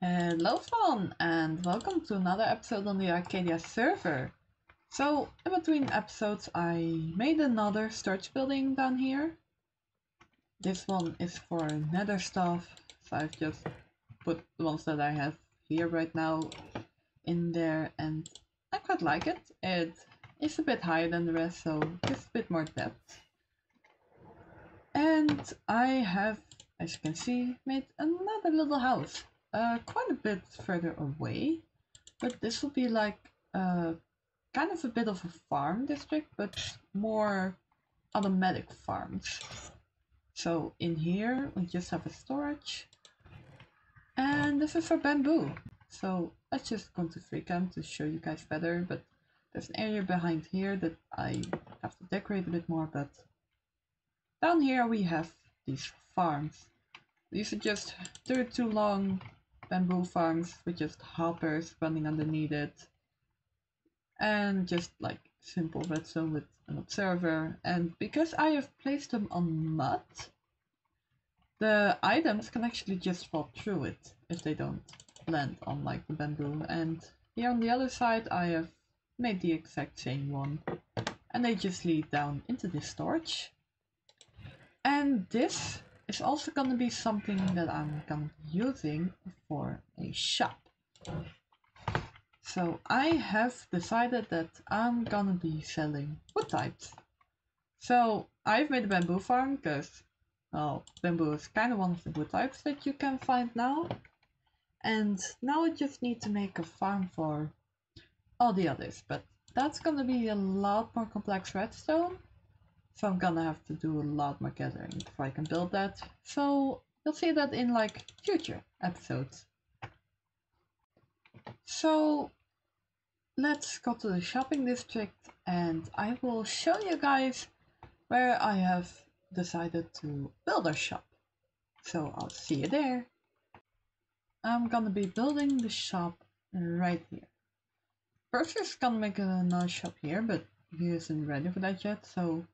Hello fun and welcome to another episode on the Arcadia server. So in between episodes I made another storage building down here. This one is for nether stuff, so I've just put the ones that I have here right now in there and I quite like it. It is a bit higher than the rest, so just a bit more depth. And I have, as you can see, made another little house. Quite a bit further away, but this will be like kind of a bit of a farm district, but more automatic farms. So in here we just have a storage, and this is for bamboo. So let's just go to FreeCam to show you guys better, but there's an area behind here that I have to decorate a bit more, but down here we have these farms. These are just 32 long bamboo farms with just hoppers running underneath it. And just like simple redstone with an observer. And because I have placed them on mud, the items can actually just fall through it if they don't land on like the bamboo. And here on the other side I have made the exact same one. And they just lead down into this storage. And this is also gonna be something that I'm gonna be using for a shop. So I have decided that I'm gonna be selling wood types. So I've made a bamboo farm because, well, bamboo is kind of one of the wood types that you can find now. And now I just need to make a farm for all the others, but that's gonna be a lot more complex redstone. So I'm gonna have to do a lot more gathering before I can build that. So you'll see that in like future episodes. So let's go to the shopping district and I will show you guys where I have decided to build our shop. So I'll see you there. I'm gonna be building the shop right here. First we're gonna make another shop here, but he isn't ready for that yet. So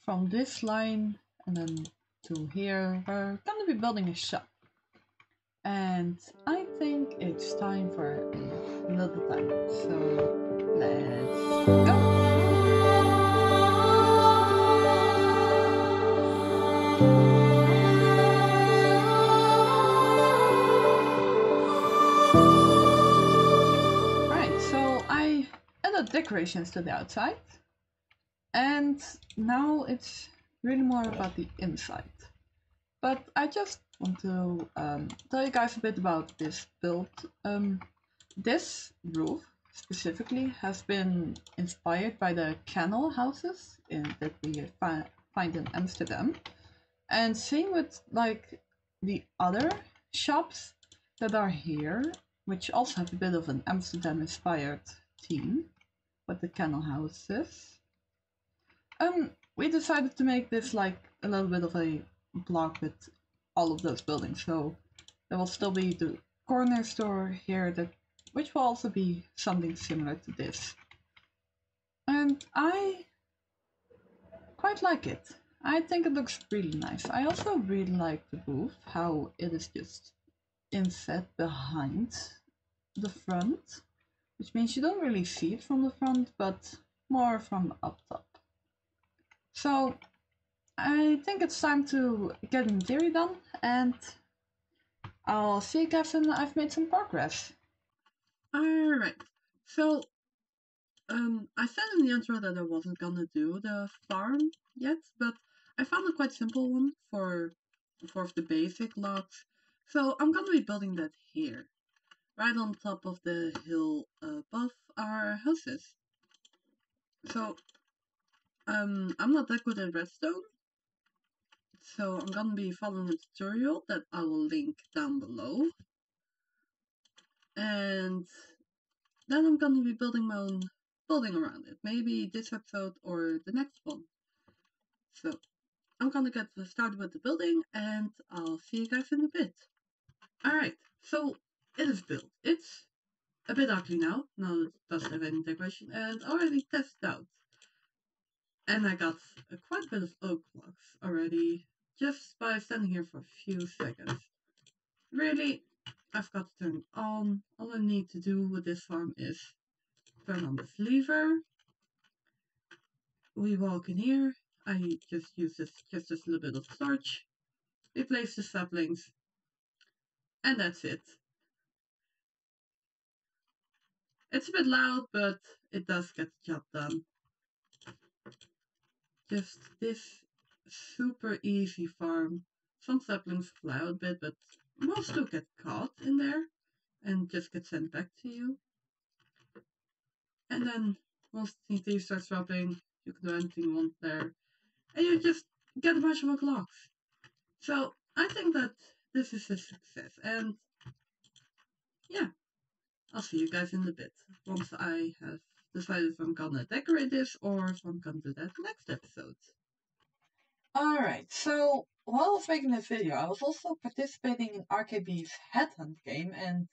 from this line and then to here, we're gonna be building a shop. And I think it's time for a little time. So let's go! Right, so I added decorations to the outside. And now it's really more about the inside. But I just want to tell you guys a bit about this build. This roof specifically has been inspired by the canal houses that we find in Amsterdam. And same with like the other shops that are here, which also have a bit of an Amsterdam inspired theme with the canal houses. We decided to make this like a little bit of a block with all of those buildings. So there will still be the corner store here, which will also be something similar to this. And I quite like it. I think it looks really nice. I also really like the roof, how it is just inset behind the front, which means you don't really see it from the front, but more from up top. So I think it's time to get the material done, and I'll see you guys when I've made some progress. Alright, so I said in the intro that I wasn't gonna do the farm yet, but I found a quite simple one for of the basic logs. So I'm gonna be building that here, right on top of the hill above our houses. So I'm not that good at redstone, so I'm gonna be following a tutorial that I will link down below. And then I'm gonna be building my own building around it. Maybe this episode or the next one. So I'm gonna get started with the building and I'll see you guys in a bit. Alright, so it is built. It's a bit ugly now. No, it doesn't have any decoration and already tested out. And I got quite a bit of oak logs already just by standing here for a few seconds. Really I've got to turn it on. All I need to do with this farm is turn on this lever. We walk in here. I just use just this little bit of torch. We place the saplings. And that's it. It's a bit loud, but it does get the job done. Just this super easy farm. Some saplings fly out a bit, but most do get caught in there and just get sent back to you. And then once the TNT starts dropping, you can do anything you want there. And you just get a bunch of oak logs. So I think that this is a success. And yeah, I'll see you guys in a bit. Once I have decided if I'm gonna decorate this or if I'm gonna do that next episode. Alright, so while I was making this video, I was also participating in RKB's Headhunt game, and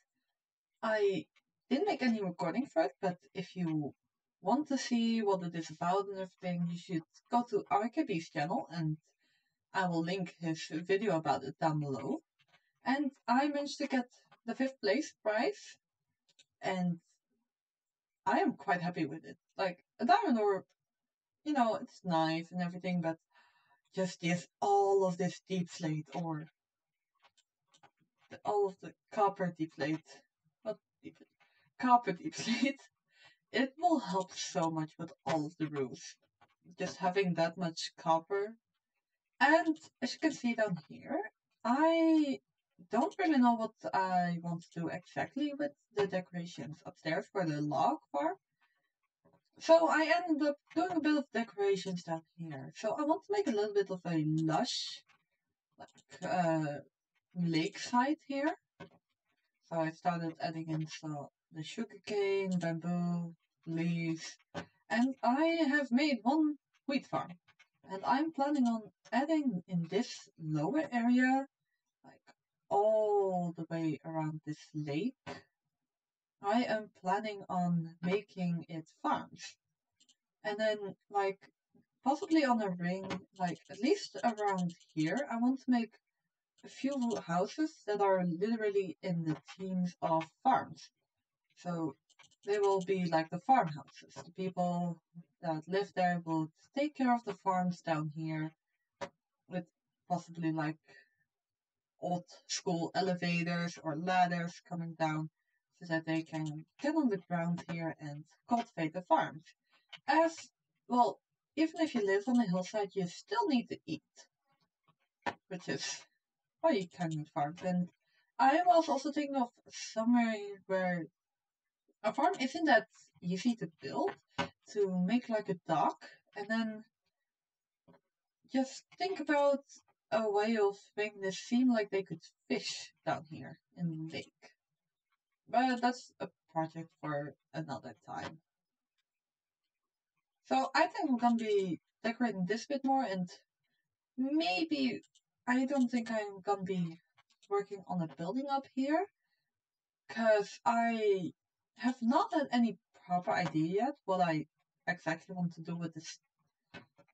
I didn't make any recording for it, but if you want to see what it is about and everything, you should go to RKB's channel, and I will link his video about it down below. And I managed to get the 5th place prize, and I am quite happy with it. Like, a diamond ore, you know, it's nice and everything, but just all of this deep slate, or all of the copper deep slate, not deep, copper deep slate, it will help so much with all of the roofs. Just having that much copper. And as you can see down here, I don't really know what I want to do exactly with the decorations upstairs for the log farm. So I ended up doing a bit of decorations down here. So I want to make a little bit of a lush, like, lakeside here. So I started adding in the sugarcane, bamboo, leaves, and I have made one wheat farm. And I'm planning on adding in this lower area, like all the way around this lake, I am planning on making it farms. And then, like, possibly on a ring, like, at least around here, I want to make a few houses that are literally in the themes of farms. So they will be like the farmhouses. The people that live there will take care of the farms down here with possibly like old school elevators or ladders coming down so that they can get on the ground here and cultivate the farms. As well, even if you live on the hillside, you still need to eat, which is why you can need farms. And I was also thinking of somewhere where a farm isn't that easy to build, to make like a dock, and then just think about a way of making this seem like they could fish down here in the lake. But that's a project for another time. So I think I'm gonna be decorating this bit more, and maybe I don't think I'm gonna be working on a building up here, because I have not had any proper idea yet what I exactly want to do with this,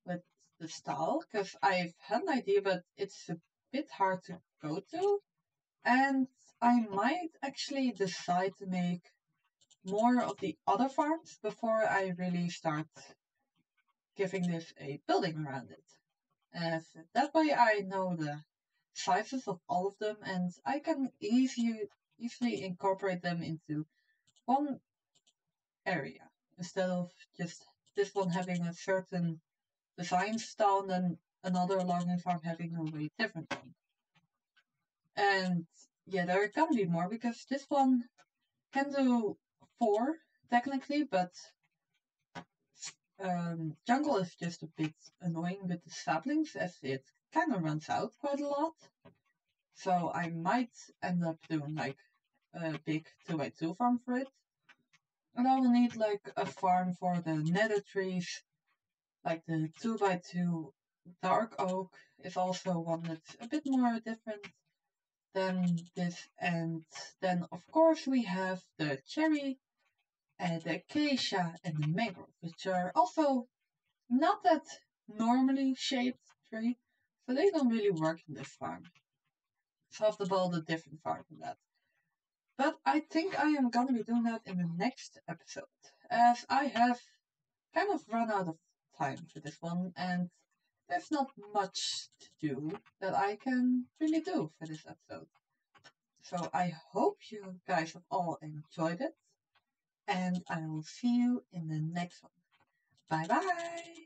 with the style, because I've had an idea, but it's a bit hard to go to, and I might actually decide to make more of the other farms before I really start giving this a building around it. As that way I know the sizes of all of them, and I can easily incorporate them into one area instead of just this one having a certain design style and then another logging farm having a way different one. And yeah, there can be more because this one can do 4 technically, but jungle is just a bit annoying with the saplings as it kind of runs out quite a lot. So I might end up doing like a big 2x2 farm for it. And I will need like a farm for the nether trees, like the 2x2 dark oak is also one that's a bit more different than this. And then of course we have the cherry and the acacia and the mangrove, which are also not that normally shaped tree, so they don't really work in this farm. So I have to build a different farm for that. I think I am gonna be doing that in the next episode, as I have kind of run out of time for this one, and there's not much to do that I can really do for this episode. So I hope you guys have all enjoyed it, and I will see you in the next one. Bye bye!